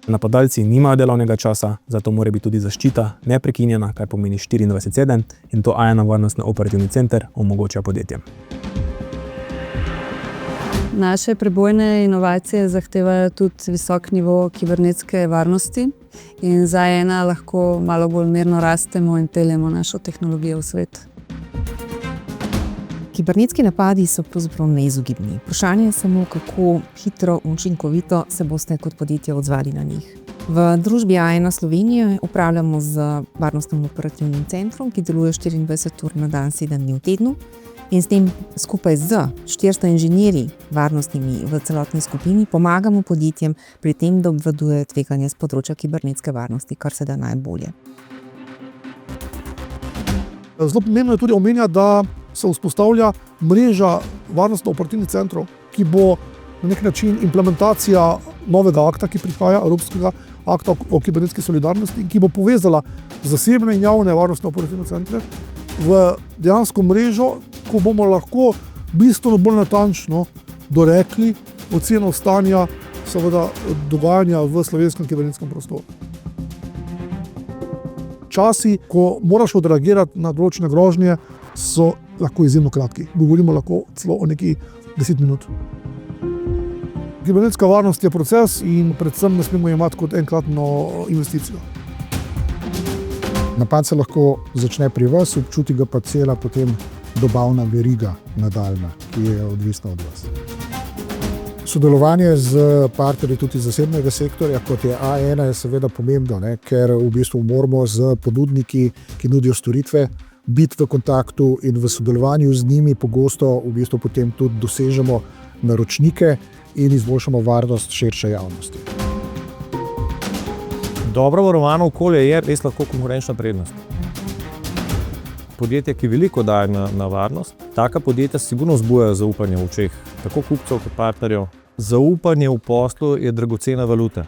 Napadalci nimajo delovnega časa, zato mora biti tudi zaščita neprekinjena, kar pomeni 24/7, in to A1 varnostni operativni center omogoča podjetjem. Naše prebojne inovacije zahtevajo tudi visok nivo kibernetske varnosti in za A1 lahko malo bolj mirno rastemo in peljemo našo tehnologijo v svet. Kibernetski napadi so pravzaprav neizogibni. Vprašanje je samo, kako hitro in učinkovito se boste kot podjetje odzvali na njih. V družbi A1 Slovenije upravljamo z varnostnim operativnim centrom, ki deluje 24 ur na dan, 7 dni v tednu. In s tem skupaj z 400 inženirji varnostnimi v celotni skupini pomagamo podjetjem pri tem, da obvladujejo tveganja z področja kibernetske varnosti, kar se da najbolje. Zelo pomembno je tudi omenjati, da se vzpostavlja mreža varnostno-operativnih centrov, ki bo na nek način implementacija novega akta, ki prihaja, Evropskega akta o kibernetski solidarnosti, ki bo povezala zasebne in javne varnostno-operativne centre v dejansko mrežo, ko bomo lahko bistveno bolj natančno dorekli oceno stanja seveda dogajanja v slovenskem kibernetskem prostoru. Časi, ko moraš odreagirati na določene grožnje, so lahko izjemno kratki. Govorimo lahko celo o nekih 10 minut. Kibernetska varnost je proces in predvsem ne smemo imati kot enkratno investicijo. Napad se lahko začne pri vas, občuti ga pa cela potem dobavna veriga nadaljna, ki je odvisna od vas. Sodelovanje z partnerji tudi iz zasebnega sektorja, kot je A1, je seveda pomembno, ker v bistvu moramo z ponudniki, ki nudijo storitve, biti v kontaktu in v sodelovanju z njimi pogosto v bistvu potem tudi dosežemo naročnike in izboljšamo varnost širše javnosti. Dobro varovano okolje je res lahko konkurenčna prednost. Podjetja, ki veliko daje na varnost, taka podjetja sigurno vzbujajo zaupanje v očeh tako kupcev kot partnerjev. Zaupanje v poslu je dragocena valuta.